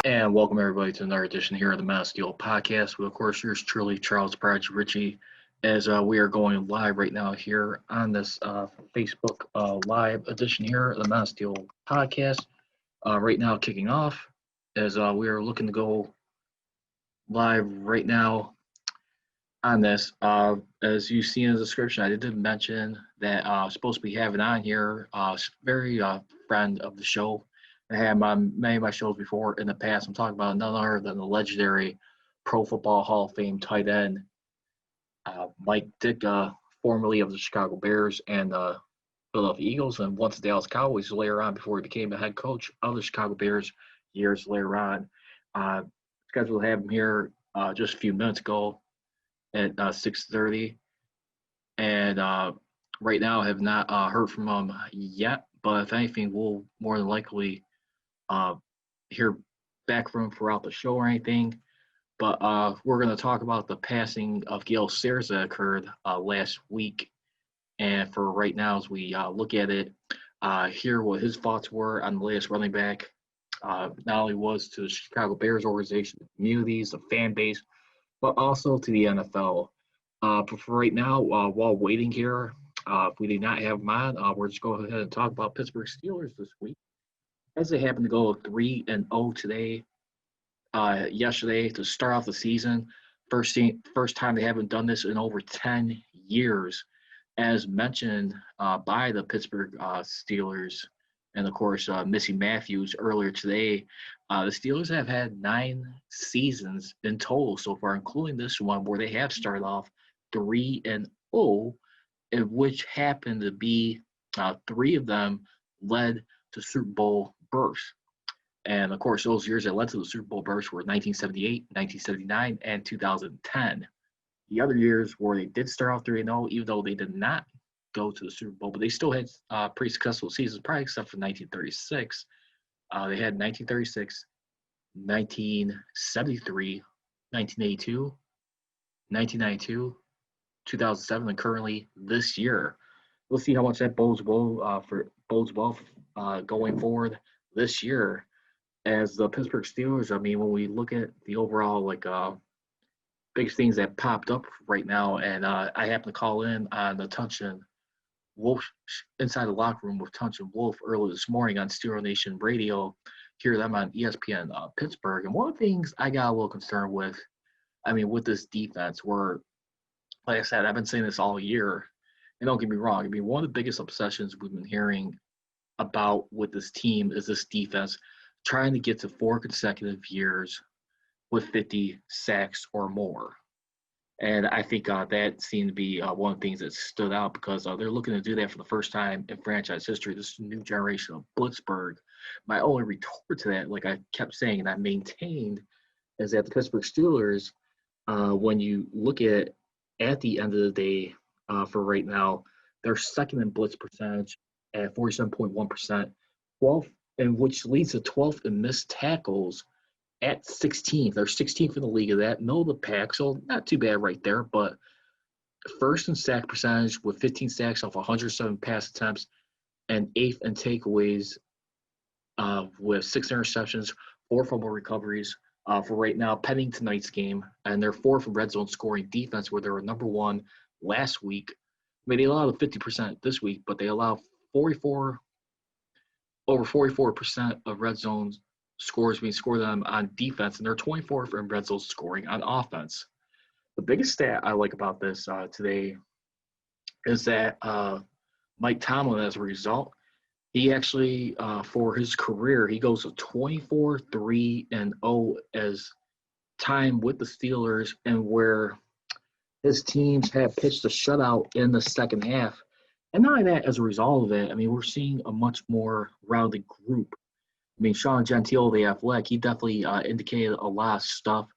And welcome everybody to another edition here of the Mass Steel Podcast. Well, of course, yours truly, Charles Prodigy Richey, as we are going live right now here on this Facebook live edition here of the Mass Steel Podcast. Right now, kicking off as we are looking to go live right now on this. As you see in the description, I did mention that I'm supposed to be having on here very friend of the show. I had on many of my shows before in the past. I'm talking about none other than the legendary Pro Football Hall of Fame tight end, Mike Ditka, formerly of the Chicago Bears and the Philadelphia Eagles, and once the Dallas Cowboys later on before he became the head coach of the Chicago Bears years later on. Scheduled to have him here just a few minutes ago at 6:30, and right now I have not heard from him yet, but if anything, we'll more than likely hear back from him throughout the show or anything. But we're going to talk about the passing of Gale Sayers that occurred last week. And for right now, as we look at it, hear what his thoughts were on the latest running back, not only was to the Chicago Bears organization, the communities, the fan base, but also to the NFL. But for right now, while waiting here, if we do not have him on, we're just going ahead and talk about Pittsburgh Steelers this week, as they happen to go 3-0 today. Yesterday to start off the season, first time they haven't done this in over 10 years, as mentioned by the Pittsburgh Steelers, and of course Missy Matthews earlier today. The Steelers have had 9 seasons in total so far, including this one where they have started off 3-0, in which happened to be 3 of them led to Super Bowl berths. And, of course, those years that led to the Super Bowl berths were 1978, 1979, and 2010. The other years where they did start off 3-0, even though they did not go to the Super Bowl, but they still had pretty successful seasons, probably except for 1936. They had 1936, 1973, 1982, 1992, 2007, and currently this year. We'll see how much that bodes well going forward this year. As the Pittsburgh Steelers, I mean, when we look at the overall big things that popped up right now, and I happened to call in on the Tunch and Wolf inside the locker room with Tunch and Wolf early this morning on Steeler Nation Radio. Hear them on ESPN Pittsburgh, and one of the things I got a little concerned with, I mean, with this defense, where, like I said, I've been saying this all year, and don't get me wrong, I mean, one of the biggest obsessions we've been hearing about with this team is this defense trying to get to 4 consecutive years with 50 sacks or more. And I think that seemed to be one of the things that stood out, because they're looking to do that for the first time in franchise history, this new generation of Blitzburg. My only retort to that, like I kept saying and I maintained, is that the Pittsburgh Steelers, when you look at the end of the day, for right now, they're second in blitz percentage at 47.1%, 12th, and which leads to 12th in missed tackles at 16th. They're 16th in the league of that. Middle of the pack, so not too bad right there. But first in sack percentage with 15 sacks off 107 pass attempts, and 8th in takeaways with 6 interceptions, 4 fumble recoveries for right now, pending tonight's game. And they're 4th in red zone scoring defense, where they were number 1 last week. I mean, they allowed 50% this week, but they allow over 44% of red zone scores being scored on defense, and they're 24th in red zone scoring on offense. The biggest stat I like about this today is that Mike Tomlin, as a result, he actually, for his career, he goes to 24-3-0 as time with the Steelers, and where his teams have pitched a shutout in the second half. And not only that, as a result of it, I mean, we're seeing a much more rounded group. I mean, Sean Gentille, the athletic, he definitely indicated a lot of stuff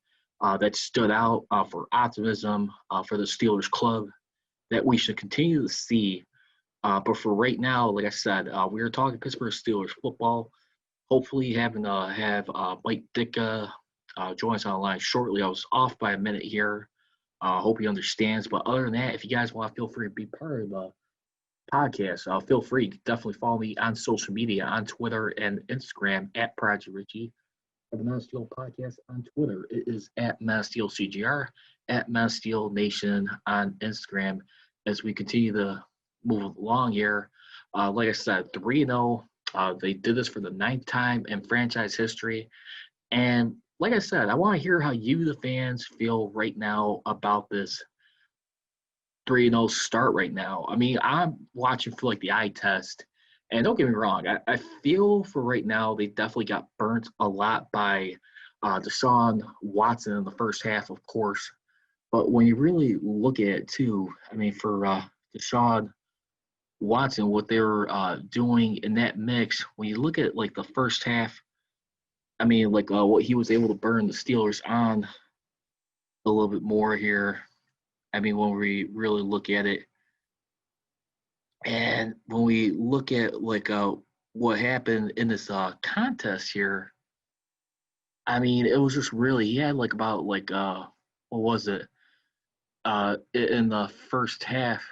that stood out for optimism for the Steelers club that we should continue to see. But for right now, like I said, we are talking Pittsburgh Steelers football. Hopefully having to have Mike Ditka join us on the line shortly. I was off by a minute here. Hope he understands. But other than that, if you guys want to feel free to be part of the podcast, feel free. Definitely follow me on social media, on Twitter and Instagram at Prodigy Richey. of the Mass Steel Podcast on Twitter. It is at Mass Steel CGR, at Mass Steel Nation on Instagram as we continue to move along here. Like I said, 3-0. They did this for the 9th time in franchise history. And like I said, I want to hear how you, the fans, feel right now about this 3-0 start right now. I mean, I'm watching for like the eye test. And don't get me wrong, I feel for right now they definitely got burnt a lot by Deshaun Watson in the first half, of course. But when you really look at it too, I mean, for Deshaun Watson, what they were doing in that mix, when you look at like the first half, I mean, like what he was able to burn the Steelers on a little bit more here. I mean, when we really look at it, and when we look at like what happened in this contest here, I mean, it was just really he had like about like what was it? In the first half.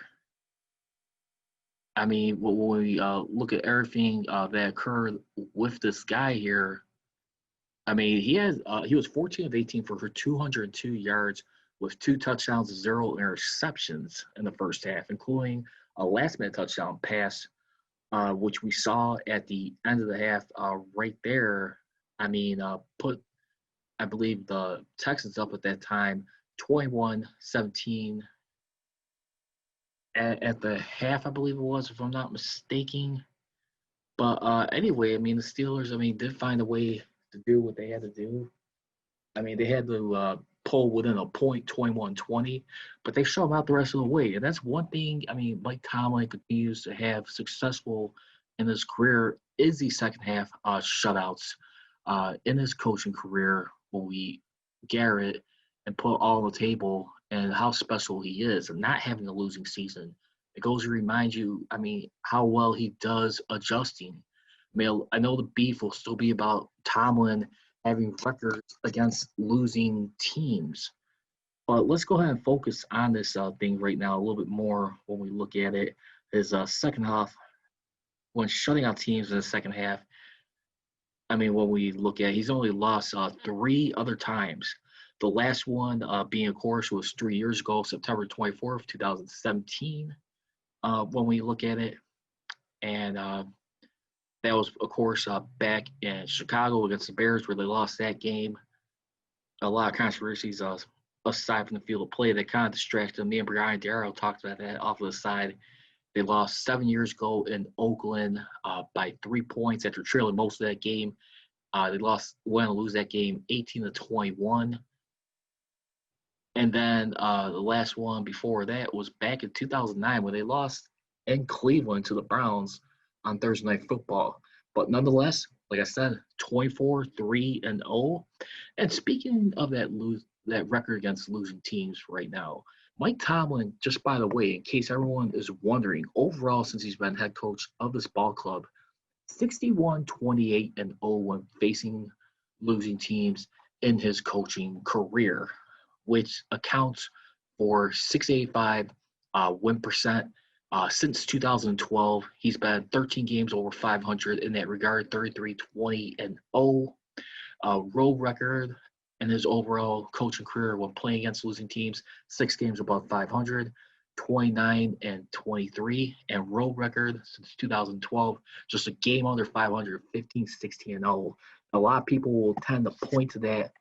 I mean, when we look at everything that occurred with this guy here, I mean, he was 14 of 18 for 202 yards with 2 touchdowns and 0 interceptions in the first half, including a last-minute touchdown pass, which we saw at the end of the half right there. I mean, put, I believe, the Texans up at that time 21-17 at the half, I believe it was, if I'm not mistaken. But anyway, I mean, the Steelers, I mean, did find a way to do what they had to do. I mean, they had to pull within a point, 21-20, but they shut them out the rest of the way. And that's one thing, I mean, Mike Tomlin continues to have successful in his career is the second half shutouts. In his coaching career, when we Garrett and put all on the table and how special he is and not having a losing season. It goes to remind you, I mean, how well he does adjusting. I mean, I know the beef will still be about Tomlin having records against losing teams. But let's go ahead and focus on this thing right now a little bit more when we look at it. His second half, when shutting out teams in the second half, I mean, when we look at it, he's only lost 3 other times. The last one being, of course, was 3 years ago, September 24th, 2017, when we look at it. And that was, of course, back in Chicago against the Bears where they lost that game. A lot of controversies aside from the field of play that kind of distracted them. Me and Brian Darrow talked about that off of the side. They lost 7 years ago in Oakland by 3 points after trailing most of that game. They went to lose that game 18-21. And then the last one before that was back in 2009 when they lost in Cleveland to the Browns on Thursday Night Football. But nonetheless, like I said, 24-3-0. And speaking of that record against losing teams right now, Mike Tomlin, just by the way, in case everyone is wondering, overall since he's been head coach of this ball club, 61-28-0 when facing losing teams in his coaching career, which accounts for 685 win percent. Since 2012, he's been 13 games over 500 in that regard, 33-20-0. Road record in his overall coaching career when playing against losing teams, 6 games above 500, 29-23. And road record since 2012, just a game under 500, 15-16-0. A lot of people will tend to point to that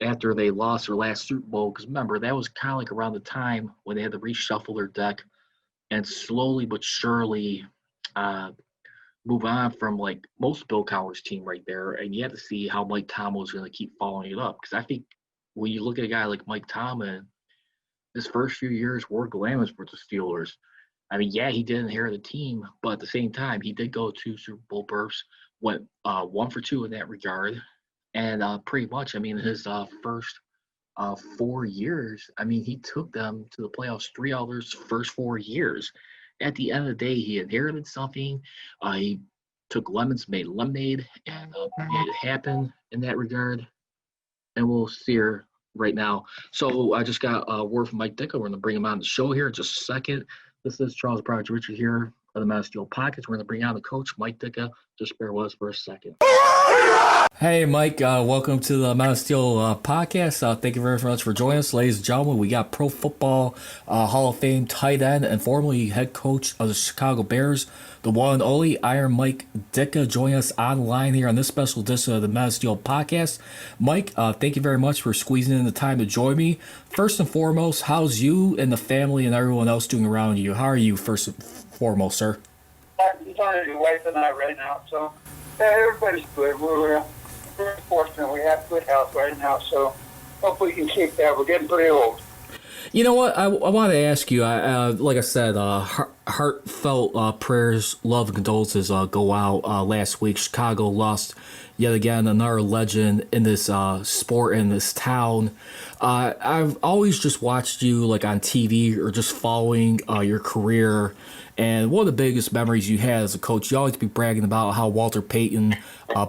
after they lost their last Super Bowl, because remember, that was kind of like around the time when they had to reshuffle their deck and slowly but surely move on from like most Bill Cowher's team right there. And you have to see how Mike Tomlin is going to keep following it up. Because I think when you look at a guy like Mike Tomlin, his first few years were glamorous for the Steelers. I mean, yeah, he did inherit the team, but at the same time, he did go to Super Bowl berths, went 1 for 2 in that regard. And pretty much, I mean, his first 4 years, I mean, he took them to the playoffs 3 out of his first 4 years. At the end of the day, he inherited something. He took lemons, made lemonade, and made it happen in that regard. And we'll see her right now. So I just got a word from Mike Ditka. We're going to bring him on the show here in just a second. This is Charles Prodigy Richey here of the Mass Steel Pockets. We're going to bring on the coach, Mike Ditka. Just bear with us for a second. Hey, Mike, welcome to the Man of Steel podcast. Thank you very much for joining us, ladies and gentlemen. We got Pro Football Hall of Fame tight end and formerly head coach of the Chicago Bears, the one and only Iron Mike Ditka, joining us online here on this special edition of the Man of Steel podcast. Mike, thank you very much for squeezing in the time to join me. First and foremost, how's you and the family and everyone else doing around you? How are you, first and foremost, sir? I'm trying to wife and I right now, so everybody's good. We're very fortunate. We have good health right now, so hopefully we can keep that. We're getting pretty old. You know what? I want to ask you. Like I said, heartfelt prayers, love, and condolences go out last week. Chicago lost yet again another legend in this sport in this town. I've always just watched you like on TV or just following your career. And one of the biggest memories you had as a coach, you always be bragging about how Walter Payton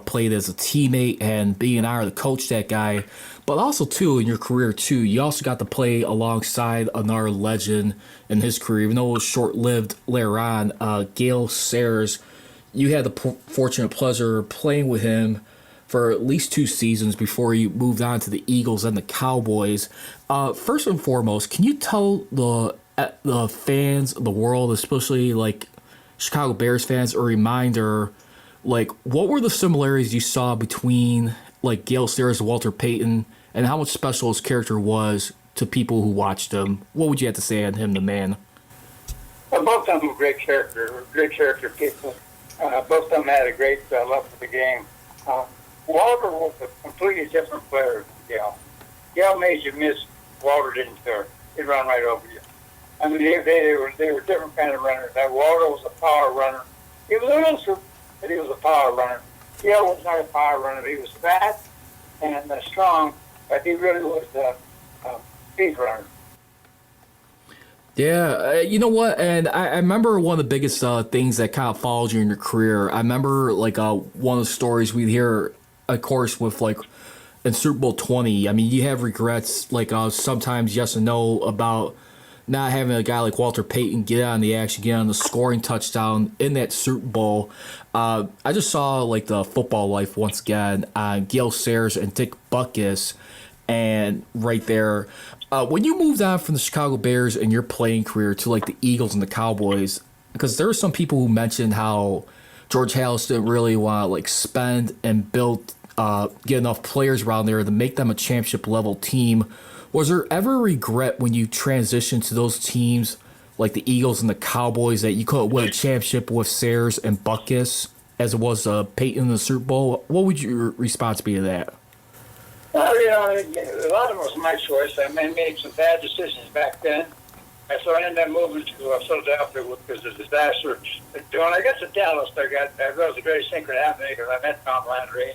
played as a teammate and being an honor to coach that guy. But also, too, in your career, too, you also got to play alongside another legend in his career, even though it was short-lived later on, Gale Sayers. You had the fortunate pleasure of playing with him for at least 2 seasons before you moved on to the Eagles and the Cowboys. First and foremost, can you tell the fans of the world, especially like Chicago Bears fans, a reminder, like what were the similarities you saw between like Gale Sayers and Walter Payton, and how much special his character was to people who watched him? What would you have to say on him, the man? Well, both of them were great character people. Both of them had a great love for the game. Walter was a completely different player than Gale. Gale made you miss. Walter didn't care. He'd run right over you. I mean, they were different kind of runners. That Walter was a power runner. He was an answer, but he was a power runner. Gale was not a power runner. He was fast and strong, but he really was a speed runner. Yeah, you know what? And I remember one of the biggest things that kind of followed you in your career. I remember like one of the stories we'd hear, of course, with like in Super Bowl 20. I mean, you have regrets, like sometimes yes and no, about not having a guy like Walter Payton get on the action, get on the scoring touchdown in that Super Bowl. I just saw like the Football Life once again on Gale Sayers and Dick Butkus, and right there, when you moved on from the Chicago Bears in your playing career to like the Eagles and the Cowboys, because there were some people who mentioned how George Halas didn't really want to like spend and build, get enough players around there to make them a championship level team. Was there ever regret when you transitioned to those teams like the Eagles and the Cowboys that you couldn't win a championship with Sayers and Butkus as it was Peyton in the Super Bowl? What would your response be to that? Well, you know, a lot of it was my choice. I made some bad decisions back then. And so I ended up moving to Philadelphia because of the disaster. When I got to Dallas, that was a very thing that happened because I met Tom Landry,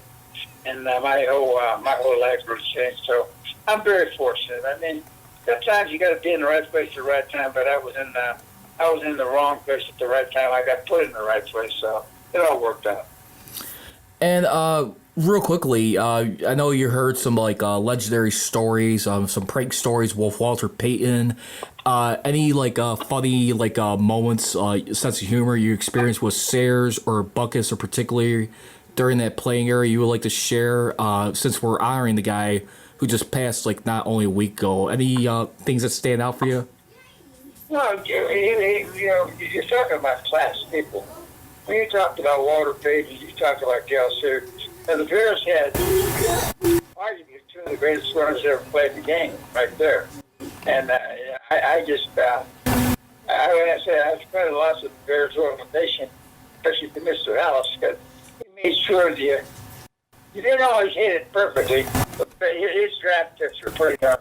and my whole life was changed. So I'm very fortunate. I mean, sometimes you got to be in the right place at the right time, but I was in the wrong place at the right time. I got put in the right place, so it all worked out. And real quickly, I know you heard some like legendary stories, some prank stories with Walter Payton. Any like funny like moments, sense of humor you experienced with Sayers or Butkus, or particularly during that playing era, you would like to share? Since we're honoring the guy who just passed like not only a week ago, any things that stand out for you? Well, you're talking about class people. When you talked about Walter Payton, you talked about Gale Sayers. And the Bears had arguably two of the greatest runners that ever played the game right there. And I spent lots of the Bears organization, especially to Mr. Alice, because he made sure that you didn't always hit it perfectly, but his draft picks were pretty darn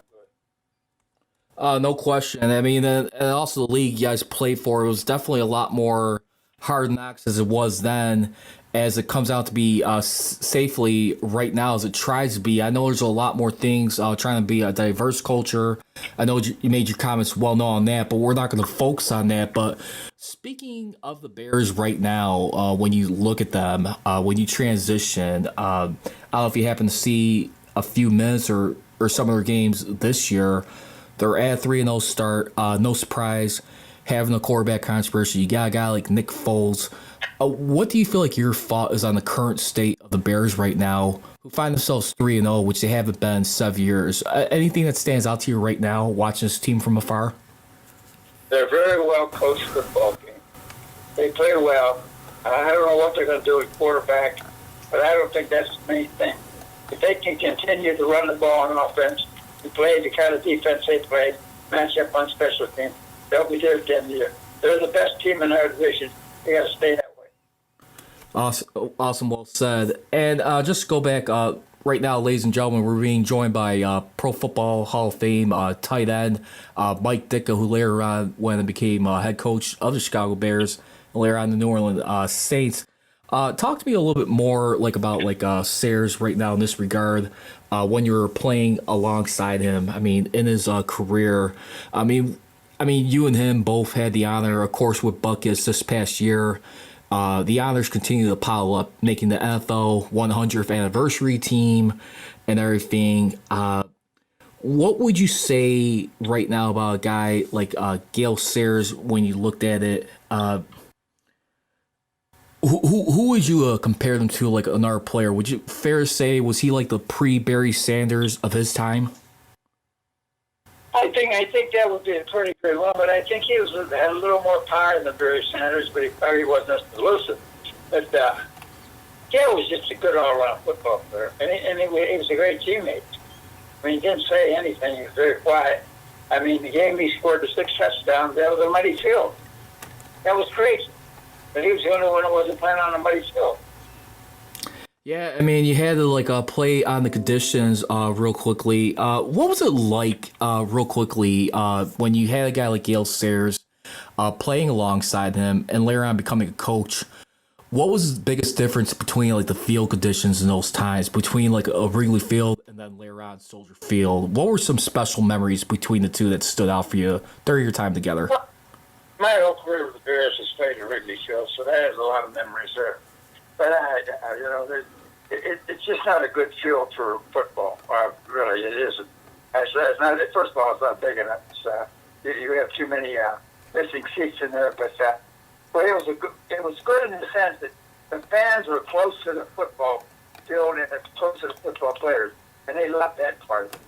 good. No question. I mean, and also the league you guys played for, it was definitely a lot more hard knocks as it was then, as it comes out to be safely right now as it tries to be. I know there's a lot more things trying to be a diverse culture. I know you made your comments well known on that, but we're not going to focus on that. But speaking of the Bears right now, when you look at them, when you transition, I don't know if you happen to see a few minutes or some of their games this year. They're at 3-0 start. No surprise having a quarterback controversy. You got a guy like Nick Foles. What do you feel like your thought is on the current state of the Bears right now, who find themselves 3-0, which they haven't been in 7 years. Anything that stands out to you right now watching this team from afar? They're very well coached football team. They play well. I don't know what they're going to do at quarterback, but I don't think that's the main thing. If they can continue to run the ball on offense and play the kind of defense they play, match up on special teams, they'll be there at the end of the year. They're the best team in our division. They got to stay that way. Awesome, well said. And just to go back, right now, ladies and gentlemen, we're being joined by Pro Football Hall of Fame tight end Mike Ditka, who later on went and became head coach of the Chicago Bears, and later on the New Orleans Saints. Talk to me a little bit more about Sayers right now in this regard. When you were playing alongside him, I mean, in his career, I mean, you and him both had the honor, of course, with Buckets this past year. The honors continue to pile up, making the NFL 100th anniversary team and everything. What would you say right now about a guy like Gale Sayers when you looked at it? Who would you compare them to, like another player? Would you fair to say, was he like the pre-Barry Sanders of his time? I think that would be a pretty good one, but I think he had a little more power than Barry Sanders, but he probably wasn't as elusive. But Gale was just a good all-around football player, and he was a great teammate. I mean, he didn't say anything. He was very quiet. I mean, the game he scored the 6 touchdowns, that was a muddy field. That was crazy. But he was the only one who wasn't playing on a muddy field. Yeah, I mean, you had to play on the conditions real quickly. What was it like real quickly when you had a guy like Gale Sayers playing alongside him and later on becoming a coach? What was the biggest difference between the field conditions in those times, between a Wrigley Field and then later on Soldier Field? What were some special memories between the two that stood out for you during your time together? Well, my whole career with the Bears has played at Wrigley Field, so that has a lot of memories there. But it's just not a good field for football. Really, it isn't. It's not. First of all, it's not big enough. You have too many missing seats in there. But it was good in the sense that the fans were close to the football field and close to the football players, and they loved that part of it.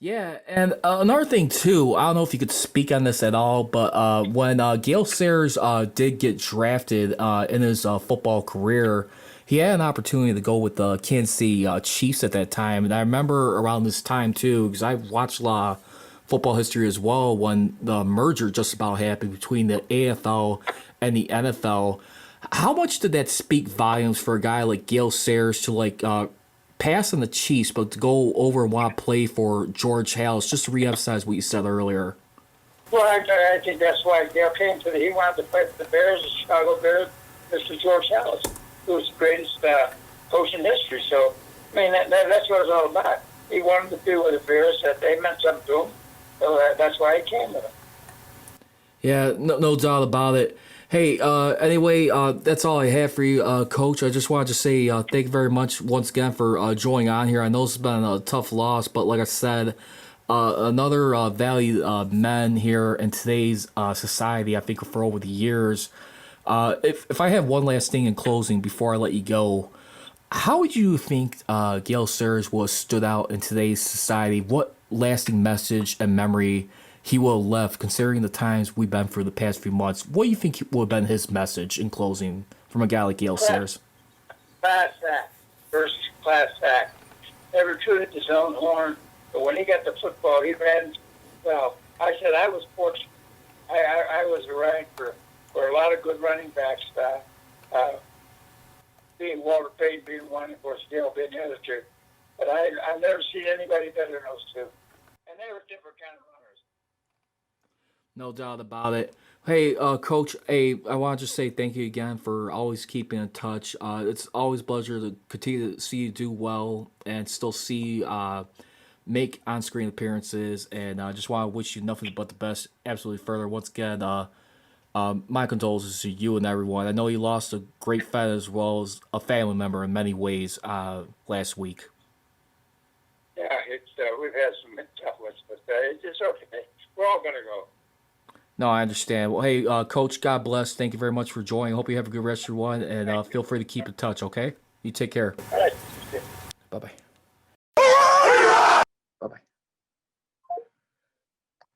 Yeah, and another thing too, I don't know if you could speak on this at all, but when Gale Sayers did get drafted in his football career, he had an opportunity to go with the Kansas City Chiefs at that time. And I remember around this time too, because I watched a lot of football history as well, when the merger just about happened between the AFL and the NFL. How much did that speak volumes for a guy like Gale Sayers to pass on the Chiefs, but to go over and want to play for George Halas, just to reemphasize what you said earlier? Well, I think that's why Gale came to he wanted to play for the Bears, the Chicago Bears, Mr. George Halas, who was the greatest coach in history. So, I mean, that's what it's all about. He wanted to be with the Bears, that they meant something to him. So that's why he came with them. Yeah, no doubt about it. Hey, anyway, that's all I have for you, Coach. I just wanted to say thank you very much once again for joining on here. I know it's been a tough loss, but like I said, another valued man here in today's society, I think, for over the years. If I have one last thing in closing before I let you go, how would you think Gale Sayers was stood out in today's society? What lasting message and memory he will have left, considering the times we've been through the past few months? What do you think would have been his message in closing from a guy like Gale Sayers? Class act. First class act. Never tooted his own horn, but when he got the football, he ran. Well, I said I was fortunate. I was running for a lot of good running backs. Being Walter Payton being one, of course, Gale being the other two. But I've never seen anybody better than those two. And they were different kind of runners. No doubt about it. Hey, Coach, I want to just say thank you again for always keeping in touch. It's always a pleasure to continue to see you do well and still see make on-screen appearances. And I just want to wish you nothing but the best absolutely further. Once again, my condolences to you and everyone. I know you lost a great friend as well as a family member in many ways last week. Yeah, we've had some tough ones, but it's okay. We're all going to go. No, I understand. Well, hey, Coach, God bless. Thank you very much for joining. Hope you have a good rest of your one, and feel free to keep in touch, okay? You take care. All right. Bye-bye. Bye-bye.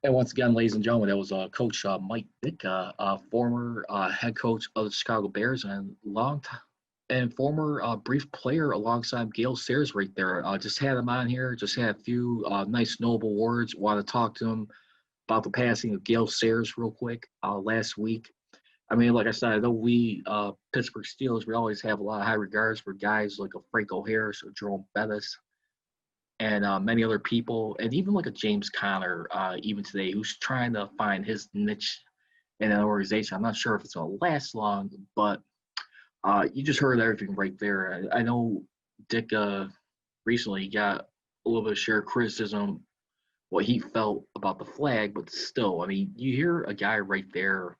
And once again, ladies and gentlemen, that was Coach Mike Ditka, former head coach of the Chicago Bears and former brief player alongside Gale Sayers right there. Just had him on here. Just had a few nice, noble words. Want to talk to him about the passing of Gale Sayers real quick last week. I mean, like I said, I know we Pittsburgh Steelers, we always have a lot of high regards for guys like a Franco Harris or Jerome Bettis and many other people, and even like a James Conner, even today, who's trying to find his niche in an organization. I'm not sure if it's going to last long, but you just heard everything right there. I know Dick recently got a little bit of shared criticism, what he felt about the flag, but still, I mean, you hear a guy right there,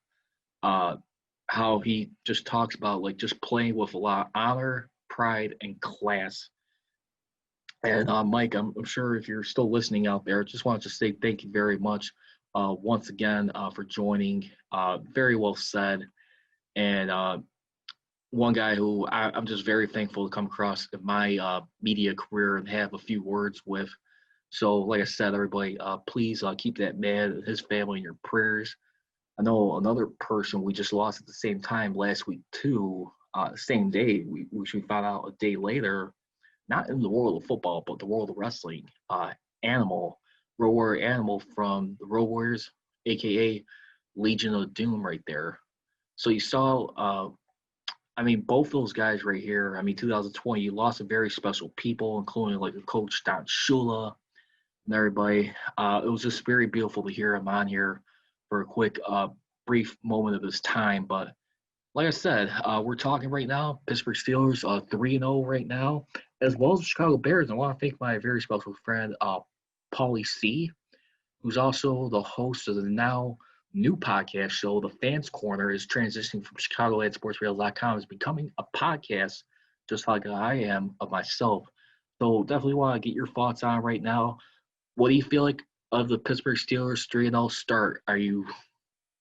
how he just talks about like just playing with a lot of honor, pride, and class. And Mike, I'm sure if you're still listening out there, just want to say thank you very much once again for joining. Very well said. And one guy who I'm just very thankful to come across in my media career and have a few words with. So, like I said, everybody, please keep that man and his family in your prayers. I know another person we just lost at the same time last week, too, same day, which we found out a day later, not in the world of football, but the world of wrestling. Animal, Road Warrior Animal from the Road Warriors, a.k.a. Legion of Doom right there. So you saw, I mean, both those guys right here, I mean, 2020, you lost some very special people, including like a coach, Don Shula, and everybody. It was just very beautiful to hear him on here for a quick, brief moment of his time. But like I said, we're talking right now, Pittsburgh Steelers 3-0 right now, as well as the Chicago Bears. I want to thank my very special friend, Paulie C., who's also the host of the now new podcast show, The Fans Corner, is transitioning from ChicagoLandSportsRadio.com, is becoming a podcast just like I am of myself. So definitely want to get your thoughts on right now. What do you feel like of the Pittsburgh Steelers 3-0 start? Are you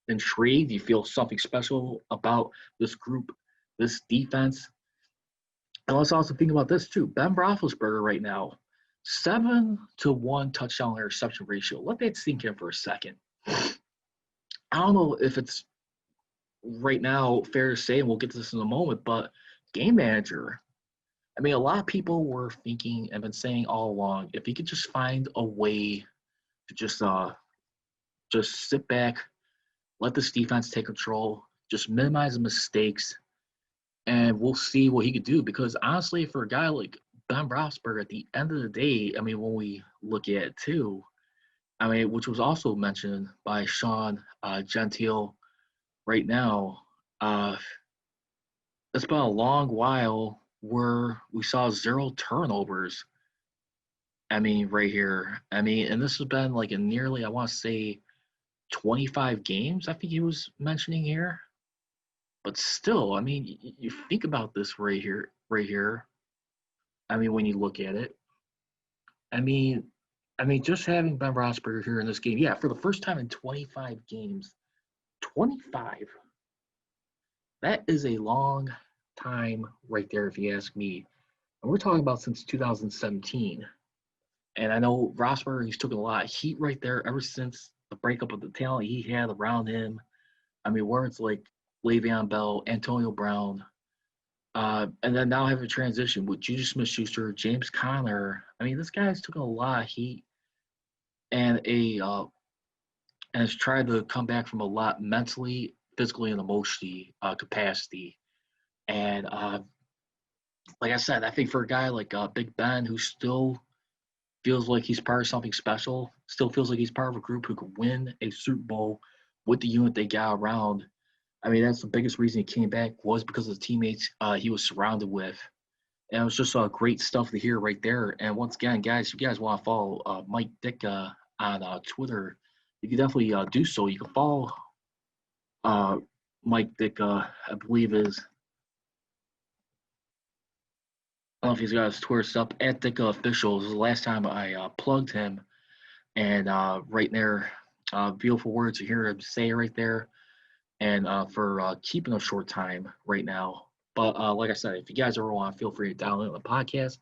intrigued? Do you feel something special about this group, this defense? And let's also think about this too. Ben Roethlisberger right now, 7-1 touchdown interception ratio. Let that sink in for a second. I don't know if it's right now fair to say, and we'll get to this in a moment, but game manager. I mean, a lot of people were thinking and been saying all along, if he could just find a way to just sit back, let this defense take control, just minimize the mistakes, and we'll see what he could do. Because honestly, for a guy like Ben Roethlisberger, at the end of the day, I mean, when we look at it too, I mean, which was also mentioned by Sean Gentille right now, it's been a long while where we saw 0 turnovers. I mean, right here. I mean, and this has been like a nearly, I want to say, 25 games, I think he was mentioning here. But still, I mean, you think about this right here. I mean, when you look at it, I mean, just having Ben Roethlisberger here in this game, yeah, for the first time in 25 games, 25. That is a long time right there, if you ask me. And we're talking about since 2017. And I know Roethlisberger, he's taken a lot of heat right there ever since the breakup of the talent he had around him. I mean, words like Le'Veon Bell, Antonio Brown, and then now have a transition with Juju Smith-Schuster, James Conner. I mean, this guy's taken a lot of heat and has tried to come back from a lot mentally, physically, and emotionally capacity. And like I said, I think for a guy like Big Ben, who still feels like he's part of something special, still feels like he's part of a group who could win a Super Bowl with the unit they got around. I mean, that's the biggest reason he came back was because of the teammates he was surrounded with. And it was just great stuff to hear right there. And once again, guys, if you guys want to follow Mike Dick on Twitter, you can definitely do so. You can follow Mike Dick, I believe is, I don't know if he's got his Twitter stuff, at Dick Official. This is the last time I plugged him. And right there, beautiful words to hear him say right there. And for keeping a short time right now. But like I said, if you guys ever want, feel free to download the podcast.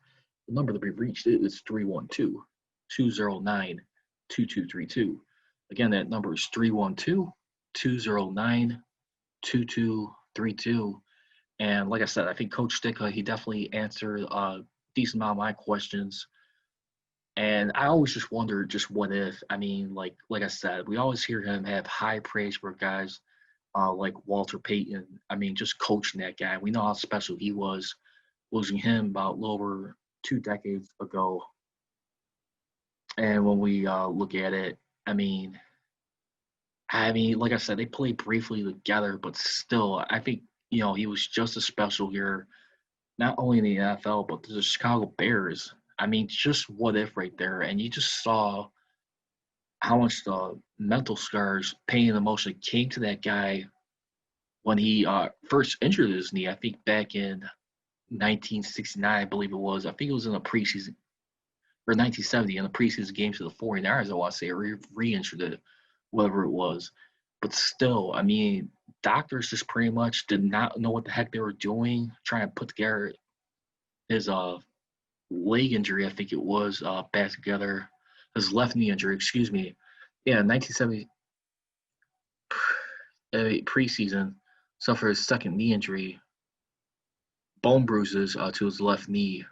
the number to be reached is 312-209-2232. Again, that number is 312-209-2232. And like I said, I think Coach Sticka, he definitely answered a decent amount of my questions. And I always just wonder, just what if? I mean, like I said, we always hear him have high praise for guys like Walter Payton. I mean, just coaching that guy. We know how special he was, losing him about a little over 2 decades ago. And when we look at it, like I said, they played briefly together, but still, I think he was just as special here, not only in the NFL but the Chicago Bears. I mean, just what if right there, and you just saw how much the mental scars, pain, and emotion came to that guy when he first injured his knee. I think back in 1969, I believe it was. I think it was in the preseason, or 1970 in the preseason games of the 49ers. I want to say re-injured it, whatever it was. But still, I mean, doctors just pretty much did not know what the heck they were doing, trying to put together his leg injury, I think it was, back together. His left knee injury, excuse me. Yeah, 1970 preseason, suffered his second knee injury, bone bruises to his left knee.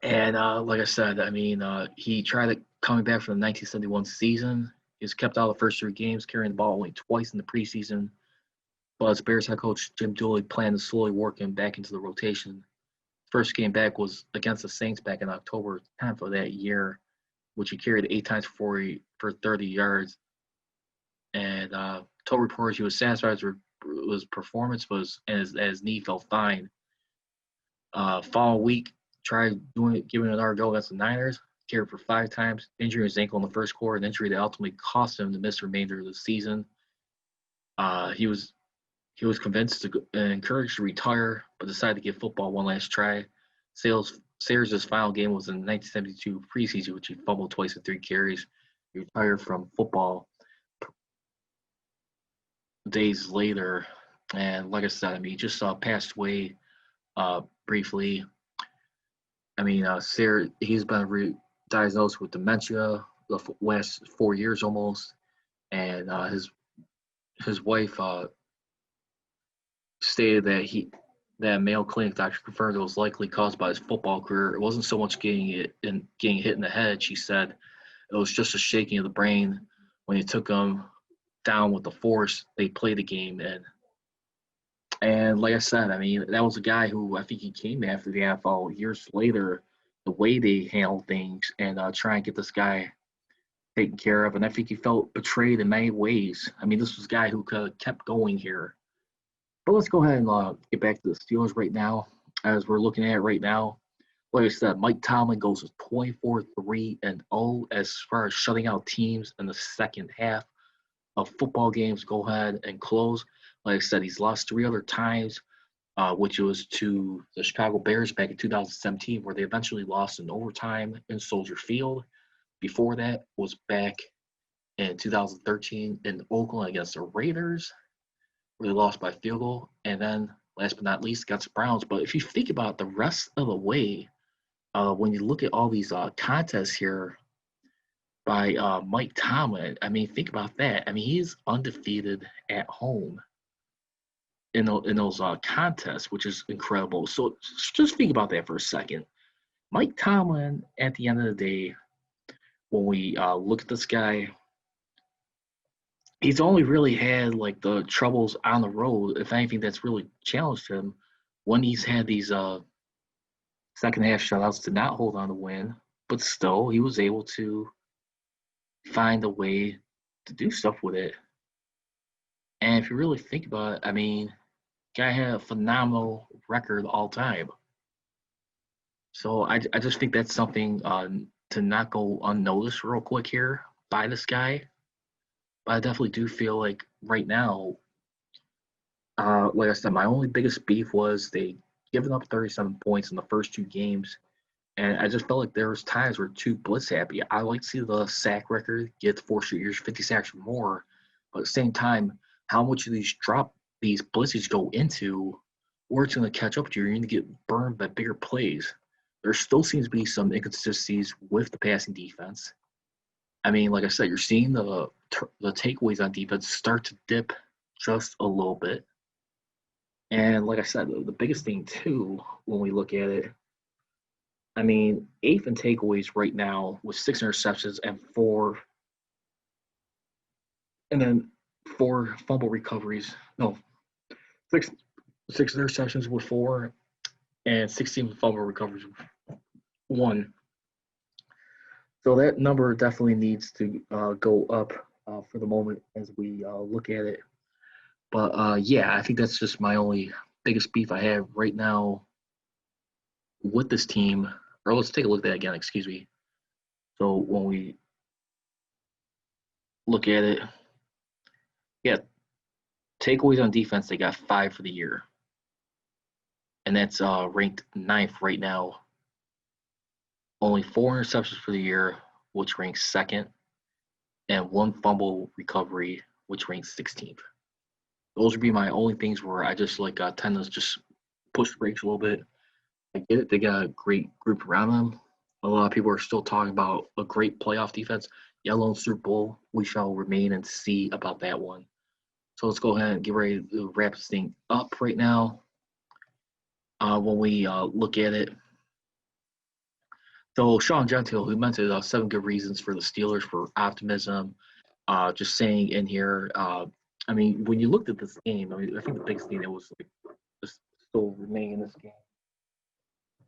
And like I said, I mean, he tried coming back from the 1971 season. He was kept out of the first 3 games, carrying the ball only twice in the preseason. But as Bears head coach Jim Dooley planned to slowly work him back into the rotation. First game back was against the Saints back in October 10th of that year, which he carried 8 times for 30 yards. And told reporters he was satisfied with his performance, as his knee felt fine. Following week, tried giving it another go against the Niners, carried for 5 times, injuring his ankle in the first quarter, an injury that ultimately cost him to miss the remainder of the season. He was convinced and encouraged to retire, but decided to give football one last try. Sayers' final game was in the 1972 preseason, which he fumbled twice in 3 carries. He retired from football days later. And like I said, I mean, he just passed away briefly. I mean, Sayers, he's been diagnosed with dementia the last 4 years almost. And his wife stated that Mayo Clinic doctor confirmed it was likely caused by his football career. It wasn't so much getting hit in the head. She said it was just a shaking of the brain when he took him down with the force. They played the game, and like I said, I mean, that was a guy who I think he came after the NFL years later. The way they handled things and try and get this guy taken care of, and I think he felt betrayed in many ways. I mean, this was a guy who could have kept going here. But let's go ahead and get back to the Steelers right now, as we're looking at it right now. Like I said, Mike Tomlin goes with 24-3-0 as far as shutting out teams in the second half of football games. Go ahead and close. Like I said, he's lost 3 other times, which was to the Chicago Bears back in 2017, where they eventually lost in overtime in Soldier Field. Before that was back in 2013 in Oakland against the Raiders, where they lost by field goal. And then, last but not least, against the Browns. But if you think about the rest of the way, when you look at all these contests here by Mike Tomlin, I mean, think about that. I mean, he's undefeated at home in those contests, which is incredible. So just think about that for a second. Mike Tomlin, at the end of the day, when we look at this guy, he's only really had like the troubles on the road, if anything, that's really challenged him when he's had these second half shutouts to not hold on to win, but still he was able to find a way to do stuff with it. And if you really think about it, I mean, guy had a phenomenal record all time. So I just think that's something to not go unnoticed real quick here by this guy. But I definitely do feel like right now, like I said, my only biggest beef was they given up 37 points in the first 2 games. And I just felt like there was times where too blitz happy. I like to see the sack record get 4 straight years, 50 sacks or more. But at the same time, how much of these blitzes go into or it's going to catch up to you. You're going to get burned by bigger plays. There still seems to be some inconsistencies with the passing defense. I mean, like I said, you're seeing the takeaways on defense start to dip just a little bit. And like I said, the biggest thing too, when we look at it, I mean, eighth in takeaways right now with 6 interceptions and then 4 fumble recoveries. No, six six interceptions with 4 and 16 fumble recoveries with 1. So that number definitely needs to go up for the moment as we look at it. But yeah, I think that's just my only biggest beef I have right now with this team. Or let's take a look at that again, excuse me. So when we look at it, yeah, takeaways on defense, they got 5 for the year. And that's ranked 9th right now. Only 4 interceptions for the year, which ranks 2nd, and 1 fumble recovery, which ranks 16th. Those would be my only things where I just tend to just push the brakes a little bit. I get it; they got a great group around them. A lot of people are still talking about a great playoff defense. Yellow and Super Bowl, we shall remain and see about that one. So let's go ahead and get ready to wrap this thing up right now. When we look at it, so Sean Gentille, who mentioned 7 good reasons for the Steelers for optimism, just saying in here, I mean, when you looked at this game, I mean, I think the biggest thing that was just still remaining in this game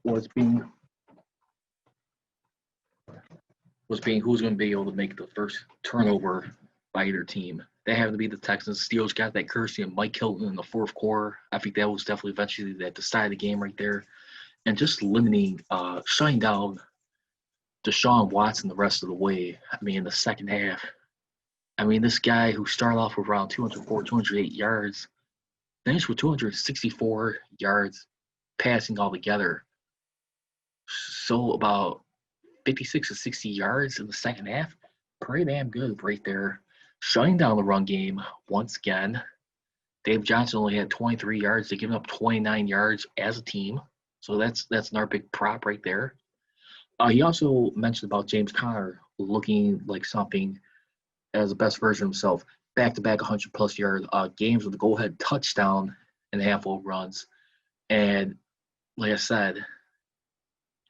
was being who's going to be able to make the first turnover by either team. That happened to be the Texans. Steelers got that courtesy of Mike Hilton in the 4th quarter. I think that was definitely eventually that decided the game right there. And just limiting, shutting down Deshaun Watson the rest of the way. I mean, in the second half. I mean, this guy who started off with around 204, 208 yards, finished with 264 yards passing altogether. So about 56 to 60 yards in the second half. Pretty damn good right there. Shutting down the run game once again. Dave Johnson only had 23 yards. They gave up 29 yards as a team. So that's another big prop right there. He also mentioned about James Conner looking like something as the best version of himself. Back-to-back 100-plus yard games with a go-ahead touchdown and a handful of runs. And like I said,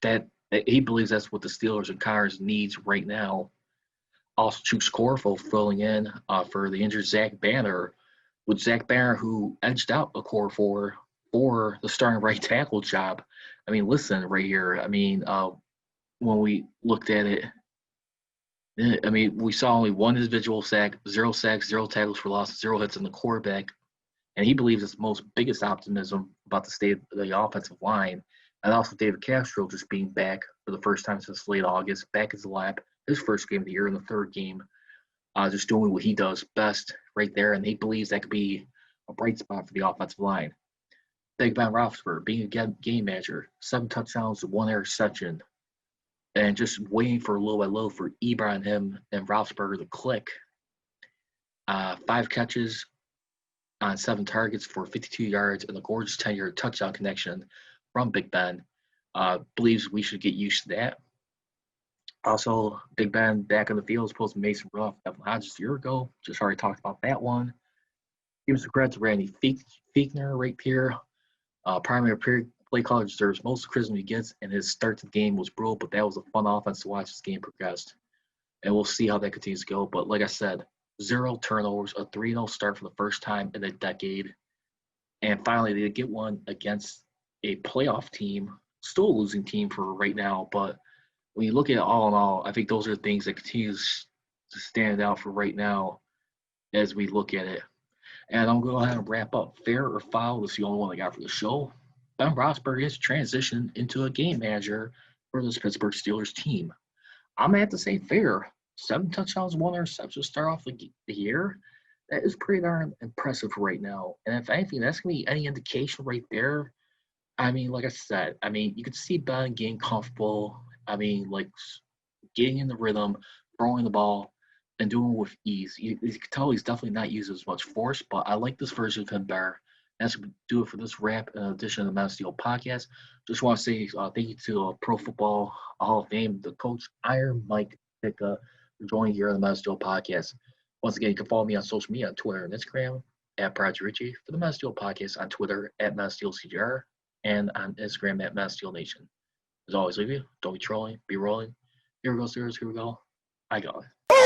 that he believes that's what the Steelers and Conner's needs right now. Also, Chuks Corfo filling in for the injured Zach Banner, with Zach Banner who edged out a Corfo for the starting right tackle job. I mean, listen right here. I mean, when we looked at it, I mean, we saw only 1 individual sack, 0 sacks, 0 tackles for loss, 0 hits in the quarterback. And he believes it's the most biggest optimism about the state of the offensive line. And also David Castro just being back for the first time since late August, back as a lap, his first game of the year in the 3rd game, just doing what he does best right there. And he believes that could be a bright spot for the offensive line. Big Ben Roethlisberger being a game manager, 7 touchdowns, 1 interception, and just waiting for little by little for Ebron and him and Roethlisberger to click. 5 catches on 7 targets for 52 yards and a gorgeous 10-yard touchdown connection from Big Ben. Believes we should get used to that. Also, Big Ben back on the field as opposed to Mason Rudolph, Devin Hodges a year ago. Just already talked about that one. Give us a credit to Randy Fichtner right here. Primary play caller deserves most of the criticism he gets, and his start to the game was brutal, but that was a fun offense to watch as the game progressed. And we'll see how that continues to go. But like I said, 0 turnovers, a 3-0 start for the first time in a decade. And finally, they get one against a playoff team, still a losing team for right now. But when you look at it all in all, I think those are the things that continue to stand out for right now as we look at it. And I'm going to go ahead and wrap up. Fair or foul, this is the only one I got for the show. Ben Roethlisberger has transitioned into a game manager for this Pittsburgh Steelers team. I'm going to have to say fair. 7 touchdowns, 1 interception to start off the year. That is pretty darn impressive right now. And if anything, that's going to be any indication right there. I mean, like I said, I mean, you could see Ben getting comfortable. I mean, like getting in the rhythm, throwing the ball, and doing it with ease. You can tell he's definitely not using as much force, but I like this version of him better That's going to do it for this wrap edition of the Mass Steel podcast. Just want to say thank you to Pro Football Hall of Fame, the coach Iron Mike Picka, for joining here on the Mass Steel podcast. Once again, you can follow me on social media on Twitter and Instagram at Prodigy Richey, for the Mass Steel podcast on Twitter at Mass Steel CGR, and on Instagram at Mass Steel Nation. As always, leave you. Don't be trolling. Be rolling. Here we go, Sayers. Here we go. I got it.